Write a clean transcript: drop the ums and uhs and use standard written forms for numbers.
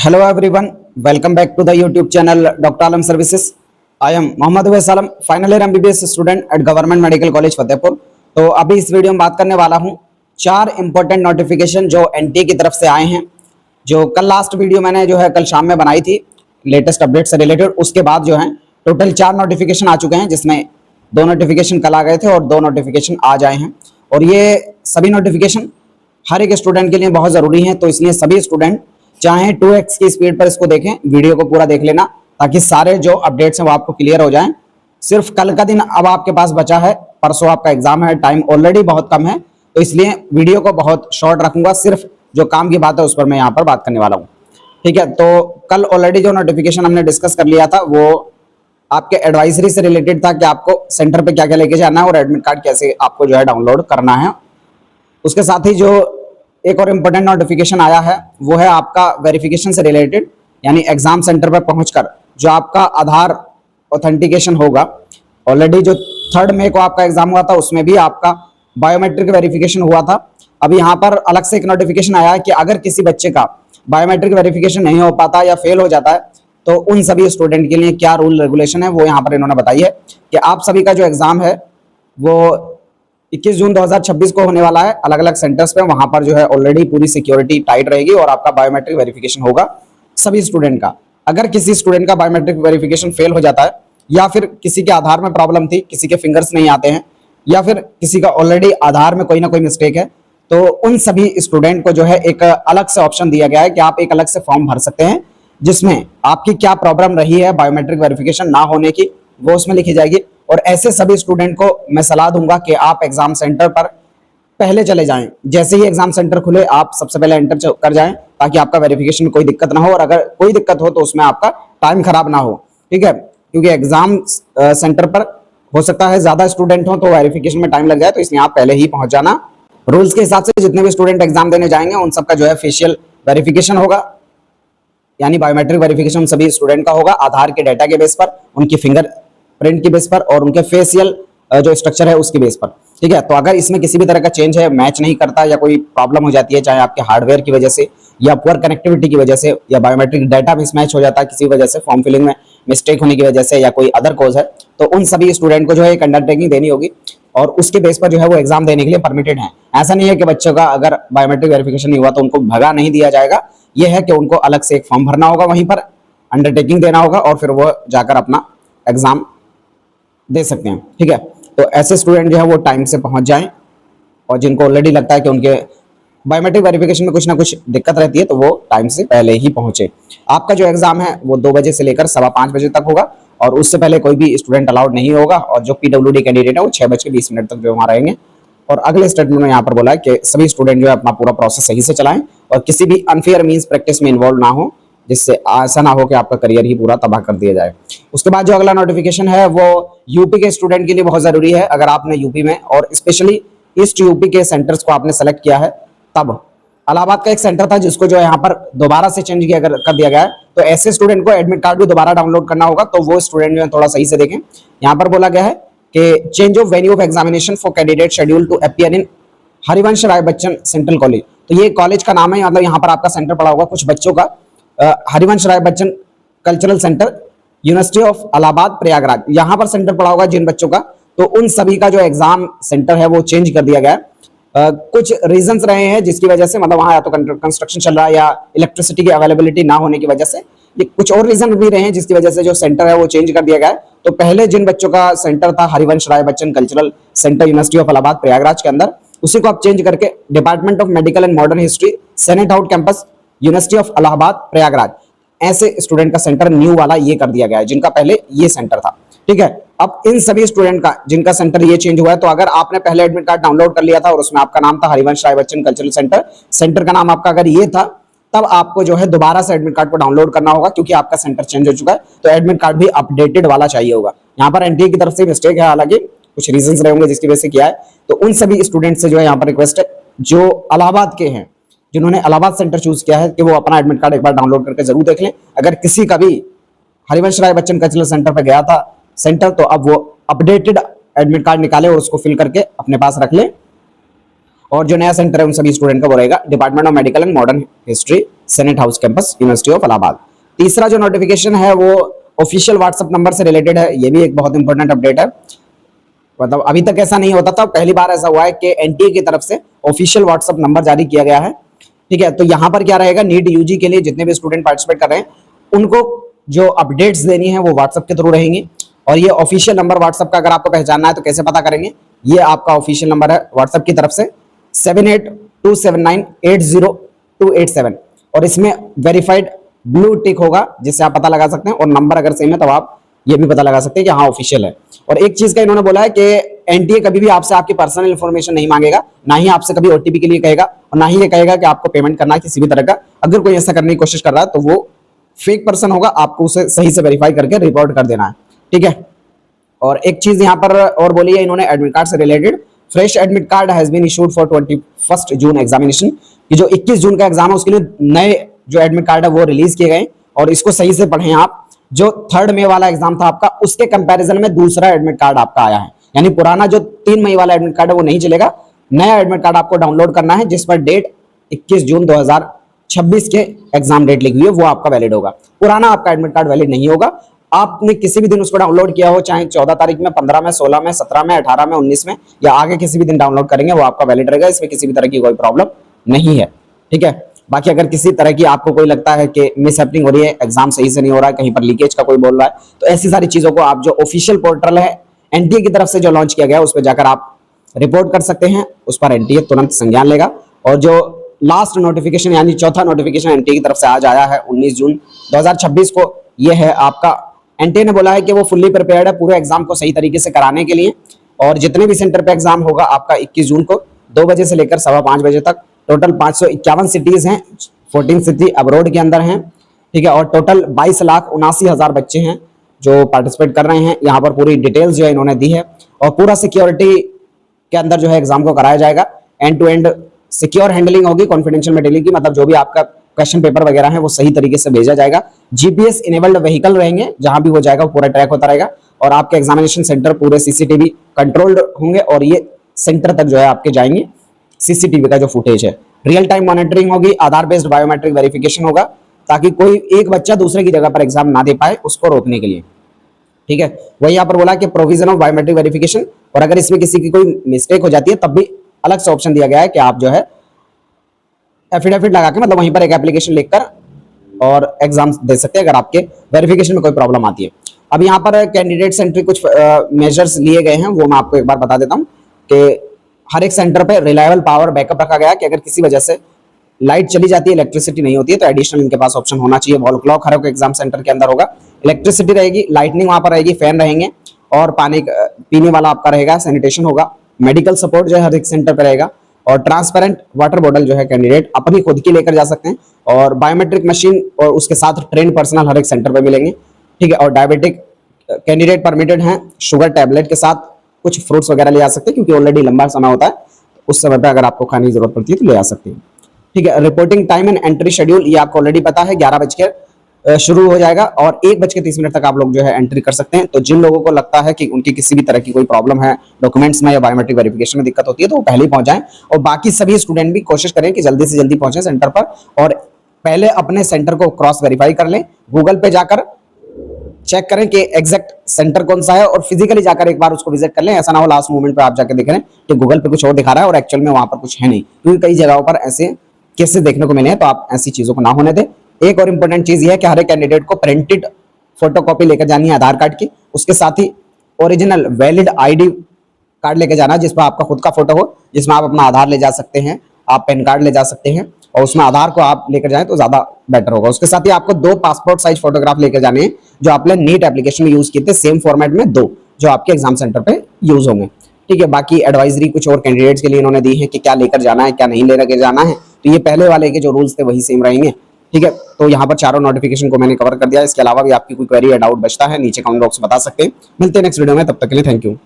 Hello everyone, welcome back to the YouTube channel Dr. Alam Services. I am Mohammad Uwais Alam, final year MBBS student at Government Medical College Fatehpur. तो अभी इस video में बात करने वाला हूँ 4 important notification जो एनटीए की तरफ से आए हैं। जो कल लास्ट वीडियो मैंने जो है कल शाम में बनाई थी लेटेस्ट अपडेट से रिलेटेड, उसके बाद जो है टोटल 4 नोटिफिकेशन आ चुके हैं, जिसमें 2 नोटिफिकेशन कल आ गए थे और 2 नोटिफिकेशन आज आए हैं। और ये सभी नोटिफिकेशन हर एक स्टूडेंट के लिए बहुत ज़रूरी है, तो इसलिए सभी स्टूडेंट चाहे 2x की स्पीड पर इसको देखें, वीडियो को पूरा देख लेना ताकि सारे जो अपडेट्स हैं वो आपको क्लियर हो जाएं। सिर्फ कल का दिन अब आपके पास बचा है, परसों आपका एग्जाम है, टाइम ऑलरेडी बहुत कम है, तो इसलिए वीडियो को बहुत शॉर्ट रखूंगा। सिर्फ जो काम की बात है उस पर मैं यहाँ पर बात करने वाला हूँ, ठीक है। तो कल ऑलरेडी जो नोटिफिकेशन हमने डिस्कस कर लिया था वो आपके एडवाइजरी से रिलेटेड था कि आपको सेंटर पे क्या क्या लेके जाना है और एडमिट कार्ड कैसे आपको जो है डाउनलोड करना है। उसके साथ ही जो एक और इम्पोर्टेंट नोटिफिकेशन आया है वो है आपका वेरिफिकेशन से रिलेटेड, यानी एग्जाम सेंटर पर पहुंचकर जो आपका आधार ऑथेंटिकेशन होगा। ऑलरेडी जो 3 मई को आपका एग्जाम हुआ था उसमें भी आपका बायोमेट्रिक वेरिफिकेशन हुआ था। अब यहाँ पर अलग से एक नोटिफिकेशन आया है कि अगर किसी बच्चे का बायोमेट्रिक वेरिफिकेशन नहीं हो पाता या फेल हो जाता है तो उन सभी स्टूडेंट के लिए क्या रूल रेगुलेशन है वो यहाँ पर इन्होंने बताई है कि आप सभी का जो एग्जाम है वो 21 जून 2026 को होने वाला है अलग अलग सेंटर्स पे। वहां पर जो है ऑलरेडी पूरी सिक्योरिटी टाइट रहेगी और आपका बायोमेट्रिक वेरिफिकेशन होगा सभी स्टूडेंट का। अगर किसी स्टूडेंट का बायोमेट्रिक वेरिफिकेशन फेल हो जाता है या फिर किसी के आधार में प्रॉब्लम थी, किसी के फिंगर्स नहीं आते हैं या फिर किसी का ऑलरेडी आधार में कोई ना कोई मिस्टेक है, तो उन सभी स्टूडेंट को जो है एक अलग से ऑप्शन दिया गया है कि आप एक अलग से फॉर्म भर सकते हैं जिसमें आपकी क्या प्रॉब्लम रही है बायोमेट्रिक वेरिफिकेशन ना होने की वो उसमें लिखी जाएगी। और ऐसे सभी स्टूडेंट को मैं सलाह दूंगा कि आप एग्जाम सेंटर पर पहले चले जाएं। जैसे ही एग्जाम सेंटर खुले आप सबसे पहले एंटर कर जाएं ताकि आपका वेरिफिकेशन में कोई दिक्कत ना हो, और अगर कोई दिक्कत हो तो उसमें आपका टाइम खराब ना हो, ठीक है। क्योंकि एग्जाम सेंटर पर हो सकता है ज्यादा स्टूडेंट हो तो वेरिफिकेशन में टाइम लग जाए, तो इसलिए आप पहले ही पहुंच जाना। रूल्स के हिसाब से जितने भी स्टूडेंट एग्जाम देने जाएंगे उन सबका जो है फेशियल वेरिफिकेशन होगा, यानी बायोमेट्रिक वेरिफिकेशन सभी स्टूडेंट का होगा आधार के डाटा के बेस पर, उनकी फिंगर प्रिंट की बेस पर और उनके फेशियल जो स्ट्रक्चर है उसकी बेस पर, ठीक है। तो अगर इसमें किसी भी तरह का चेंज है, मैच नहीं करता या कोई प्रॉब्लम हो जाती है, चाहे आपके हार्डवेयर की वजह से या पुअर कनेक्टिविटी की वजह से या बायोमेट्रिक डाटा मिसमैच हो जाता है किसी वजह से, फॉर्म फिलिंग में मिस्टेक होने की वजह से या कोई अदर कॉज है, तो उन सभी स्टूडेंट को जो है एक अंडरटेकिंग देनी होगी और उसके बेस पर जो है वो एग्जाम देने के लिए परमिटेड है। ऐसा नहीं है कि बच्चों का अगर बायोमेट्रिक वेरिफिकेशन नहीं हुआ तो उनको भगा नहीं दिया जाएगा। यह है कि उनको अलग से एक फॉर्म भरना होगा, वहीं पर अंडरटेकिंग देना होगा और फिर वो जाकर अपना एग्जाम दे सकते हैं, ठीक है। तो ऐसे स्टूडेंट जो है वो टाइम से पहुंच जाएं और जिनको ऑलरेडी लगता है कि उनके बायोमेट्रिक वेरिफिकेशन में कुछ ना कुछ दिक्कत रहती है तो वो टाइम से पहले ही पहुंचे। आपका जो एग्जाम है वो 2 बजे से लेकर 5:15 बजे तक होगा और उससे पहले कोई भी स्टूडेंट अलाउड नहीं होगा, और जो पीडब्ल्यूडी कैंडिडेट है वो 6:20 तक जो वहाँ रहेंगे। और अगले स्टेटमेंट में यहाँ पर बोला है कि सभी स्टूडेंट जो है अपना पूरा प्रोसेस सही से चलाएं और किसी भी अनफेयर मीन्स प्रैक्टिस में इन्वॉल्व ना हो, जिससे ऐसा ना हो कि आपका करियर ही पूरा तबाह कर दिया जाए। उसके बाद जो अगला नोटिफिकेशन है वो यूपी के स्टूडेंट के लिए बहुत जरूरी है। अगर आपने यूपी में और स्पेशली ईस्ट यूपी के सेंटर्स को आपने सेलेक्ट किया है, तब इलाहाबाद का एक सेंटर था जिसको जो है यहाँ पर दोबारा से चेंज किया कर दिया गया है, तो ऐसे स्टूडेंट को एडमिट कार्ड भी दोबारा डाउनलोड करना होगा। तो वो स्टूडेंट जो है थोड़ा सही से देखें। यहाँ पर बोला गया है कि change of venue of examination for candidate schedule to appear in Harivansh Rai Bachchan central college. तो ये कॉलेज का नाम है, मतलब यहाँ पर आपका सेंटर पड़ा होगा कुछ बच्चों का Harivansh Rai Bachchan cultural centre, university of Allahabad Prayagraj, यहाँ पर सेंटर पड़ा होगा जिन बच्चों का। तो उन सभी का जो एग्जाम सेंटर है वो चेंज कर दिया गया है। कुछ रीजंस रहे हैं जिसकी वजह से, मतलब वहाँ या तो कंस्ट्रक्शन चल रहा है या इलेक्ट्रिसिटी की अवेलेबिलिटी ना होने की वजह से, ये कुछ और रीजन भी रहे हैं जिसकी वजह से जो सेंटर है वो चेंज कर दिया गया है। तो पहले जिन बच्चों का सेंटर था Harivansh Rai Bachchan cultural centre university of Allahabad Prayagraj के अंदर, उसी को आप चेंज करके department of medical and modern history senate house campus university of Allahabad Prayagraj, ऐसे स्टूडेंट का सेंटर न्यू वाला ये कर दिया गया है जिनका पहले ये सेंटर था, ठीक है। अब इन सभी स्टूडेंट का जिनका सेंटर ये चेंज हुआ है, तो अगर आपने पहले एडमिट कार्ड डाउनलोड कर लिया था और उसमें आपका नाम था Harivansh Rai Bachchan cultural centre, centre का नाम आपका अगर ये था, तब आपको जो है दोबारा से एडमिट कार्ड को डाउनलोड करना होगा क्योंकि आपका सेंटर चेंज हो चुका है। तो एडमिट कार्ड भी अपडेटेड वाला चाहिए होगा। यहाँ पर एनटीए की तरफ से मिस्टेक है, हालांकि कुछ रीजंस रहे होंगे जिसकी वजह से किया है। तो उन सभी स्टूडेंट से जो है यहाँ पर रिक्वेस्ट है जो इलाहाबाद के हैं, जिन्होंने इलाहाबाद सेंटर चूज किया है, कि वो अपना एडमिट कार्ड एक बार डाउनलोड करके जरूर देख लें। अगर किसी का भी हरिवंश राय बच्चन कल्चरल सेंटर पर गया था सेंटर, तो अब वो अपडेटेड एडमिट कार्ड निकाले और उसको फिल करके अपने पास रख ले। और जो नया सेंटर है उन सभी स्टूडेंट का वो रहेगा department of medical and modern history, senate house campus, university of Allahabad. तीसरा जो नोटिफिकेशन है वो ऑफिशियल व्हाट्सएप नंबर से रिलेटेड है। ये भी एक बहुत इंपॉर्टेंट अपडेट है। मतलब अभी तक ऐसा नहीं होता था, पहली बार ऐसा हुआ है कि एनटीए की तरफ से ऑफिशियल व्हाट्सएप नंबर जारी किया गया है। ठीक है, तो यहाँ पर क्या रहेगा, नीट यूजी के लिए जितने भी स्टूडेंट पार्टिसिपेट कर रहे हैं उनको जो अपडेट्स देनी है वो व्हाट्सएप के थ्रू रहेंगी। और ये ऑफिशियल नंबर व्हाट्सएप का अगर आपको पहचानना है तो कैसे पता करेंगे, ये आपका ऑफिशियल नंबर है व्हाट्सएप की तरफ से 7827980287 और इसमें वेरीफाइड ब्लू टिक होगा जिससे आप पता लगा सकते हैं। और नंबर अगर सेम है तो आप ये भी पता लगा सकते हैं कि हाँ ऑफिशियल है। और एक चीज का इन्होंने बोला है कि एनटीए कभी भी आपसे आपकी पर्सनल इंफॉर्मेशन नहीं मांगेगा, ना ही आपसे कभी ओटीपी के लिए कहेगा और ना ही ये कहेगा कि आपको पेमेंट करना है किसी भी तरह का। अगर कोई ऐसा करने की कोशिश कर रहा है तो वो फेक पर्सन होगा, आपको उसे सही से वेरीफाई करके रिपोर्ट कर देना है। ठीक है, और एक चीज यहाँ पर और बोली है इन्होंने एडमिट कार्ड से related, fresh admit card has been issued for 21 June examination, कि जो 21 जून का एग्जाम है उसके लिए नए जो एडमिट कार्ड है वो रिलीज किए गए। और इसको सही से पढ़ें आप, जो 3 मई वाला एग्जाम था आपका उसके कंपैरिजन में दूसरा एडमिट कार्ड आपका आया है, यानी पुराना जो 3 मई वाला एडमिट कार्ड है वो नहीं चलेगा, नया एडमिट कार्ड आपको डाउनलोड करना है जिस पर डेट 21 जून 2026 के एग्जाम डेट लिखी हुई है वो आपका वैलिड होगा। पुराना आपका एडमिट कार्ड वैलिड नहीं होगा। आपने किसी भी दिन उसको डाउनलोड किया हो, चाहे 14 तारीख में, 15 में, 16 में, 17 में, 18 में, 19 में या आगे किसी भी दिन डाउनलोड करेंगे वो आपका वैलिड रहेगा। इसमें किसी भी तरह की कोई प्रॉब्लम नहीं है। ठीक है, बाकी अगर किसी तरह की आपको कोई लगता है कि मिस हैपनिंग हो रही है, एग्जाम सही से नहीं हो रहा है, कहीं पर लीकेज का कोई बोल रहा है, तो ऐसी सारी चीजों को आप जो ऑफिशियल पोर्टल है एनटीए की तरफ से जो लॉन्च किया गया है उस पर जाकर आप रिपोर्ट कर सकते हैं, उस पर एनटीए तुरंत संज्ञान लेगा। और जो लास्ट नोटिफिकेशन यानी चौथा नोटिफिकेशन एनटीए की तरफ से आज आया है 19 जून 2026 को, ये है आपका, एनटीए ने बोला है कि वो फुल्ली प्रिपेयर्ड है पूरे एग्जाम को सही तरीके से कराने के लिए। और जितने भी सेंटर पे एग्जाम होगा आपका 21 जून को 2 बजे से लेकर 5:15 बजे तक, टोटल 551 सिटीज हैं, 14 सिटी अब्रोड के अंदर हैं। ठीक है, और टोटल 22,79,000 बच्चे हैं जो पार्टिसिपेट कर रहे हैं। यहाँ पर पूरी डिटेल्स जो है इन्होंने दी है और पूरा सिक्योरिटी के अंदर जो है एग्जाम को कराया जाएगा। End to end secure handling होगी, कॉन्फिडेंशियल मटेरियल की, मतलब जो भी आपका क्वेश्चन पेपर वगैरह है वो सही तरीके से भेजा जाएगा। जीपीएस इनेबल्ड व्हीकल रहेंगे, जहां भी वो जाएगा वो पूरा ट्रैक होता रहेगा। और आपके एग्जामिनेशन सेंटर पूरे सीसीटीवी कंट्रोल्ड होंगे और ये सेंटर तक जो है आपके जाएंगे सीसीटीवी का जो फुटेज है। रियल टाइम मॉनिटरिंग होगी, आधार बेस्ड बायोमेट्रिक वेरिफिकेशन होगा ताकि कोई एक बच्चा दूसरे की जगह पर एग्जाम ना दे पाए, उसको रोकने के लिए। ठीक है, वही यहाँ पर बोला कि प्रोविजन ऑफ बायोमेट्रिक वेरिफिकेशन, और अगर इसमें किसी की कोई मिस्टेक हो जाती है तब भी अलग से ऑप्शन दिया गया है कि आप जो है एफिडेविट लगा के, मतलब वहीं पर एक एप्लीकेशन लिखकर और एग्जाम दे सकते हैं अगर आपके वेरिफिकेशन में कोई प्रॉब्लम आती है। अब यहाँ पर कैंडिडेट सेंट्रिक कुछ मेजर्स लिए गए हैं, वो मैं आपको एक बार बता देता हूँ कि हर एक सेंटर पे रिलायबल पावर बैकअप रखा गया है कि अगर किसी वजह से लाइट चली जाती है, इलेक्ट्रिसिटी नहीं होती है, तो एडिशनल इनके पास ऑप्शन होना चाहिए। वॉल क्लॉक हर एक एग्जाम सेंटर के अंदर होगा, इलेक्ट्रिसिटी रहेगी, लाइटनिंग वहां पर रहेगी, फैन रहेंगे और पानी पीने वाला आपका रहेगा, सैनिटेशन होगा, मेडिकल सपोर्ट जो है हर एक सेंटर पे रहेगा। और ट्रांसपेरेंट वाटर बॉटल जो है कैंडिडेट अपनी खुद की लेकर जा सकते हैं। और बायोमेट्रिक मशीन और उसके साथ ट्रेन पर्सनल हर एक सेंटर पे मिलेंगे। ठीक है, और डायबिटिक कैंडिडेट परमिटेड हैं शुगर टैबलेट के साथ कुछ फ्रूट्स वगैरह ले आ सकते हैं, क्योंकि ऑलरेडी लंबा समय होता है, उस समय पे अगर आपको खाने की जरूरत पड़ती है तो ले आ सकते हैं। ठीक है, reporting time and entry schedule ये आपको ऑलरेडी पता है, 11 बजे शुरू हो जाएगा और 1:30 तक आप लोग जो है एंट्री कर सकते हैं। तो जिन लोगों को लगता है कि उनकी किसी भी तरह की कोई प्रॉब्लम है डॉक्यूमेंट्स में या बायोमेट्रिक वेरिफिकेशन में दिक्कत होती है तो वो पहले ही पहुंच जाएं। और बाकी सभी स्टूडेंट भी कोशिश करें कि जल्दी से जल्दी पहुंचे सेंटर पर और पहले अपने सेंटर को क्रॉस वेरीफाई कर लें, गूगल पे जाकर चेक करें कि एग्जैक्ट सेंटर कौन सा है और फिजिकली जाकर एक बार उसको विजिट कर लें। ऐसा ना हो लास्ट मोमेंट पे आप जाकर देख रहे हैं कि गूगल पे कुछ और दिखा रहा है और एक्चुअल में वहां पर कुछ है नहीं, क्योंकि कई जगहों पर ऐसे केसेस देखने को मिले हैं। तो आप ऐसी चीजों को ना होने दें। एक और इंपॉर्टेंट चीज ये है कि हर एक कैंडिडेट को प्रिंटेड फोटोकॉपी लेकर जानी है आधार कार्ड की, उसके साथ ही ओरिजिनल वैलिड आईडी कार्ड लेकर जाना जिसमें आपका खुद का फोटो हो, जिसमें आप अपना आधार ले जा सकते हैं, आप पैन कार्ड ले जा सकते हैं और उसमें आधार को आप लेकर जाएं तो ज्यादा बेटर होगा। उसके साथ ही आपको 2 पासपोर्ट साइज फोटोग्राफ लेकर जाने हैं जो आपने नीट एप्लीकेशन में यूज किए थे, सेम फॉर्मेट में 2 जो आपके एग्जाम सेंटर पे यूज होंगे। ठीक है, बाकी एडवाइजरी कुछ और कैंडिडेट्स के लिए इन्होंने दी है कि क्या लेकर जाना है क्या नहीं लेकर जाना है, तो ये पहले वाले के जो रूल्स थे वही सेम रहेंगे। ठीक है, तो यहाँ पर चारों नोटिफिकेशन को मैंने कवर कर दिया। इसके अलावा भी आपकी कोई क्वेरी या डाउट बचता है नीचे कमेंट बॉक्स में बता सकते हैं। मिलते हैं नेक्स्ट वीडियो में, तब तक के लिए थैंक यू।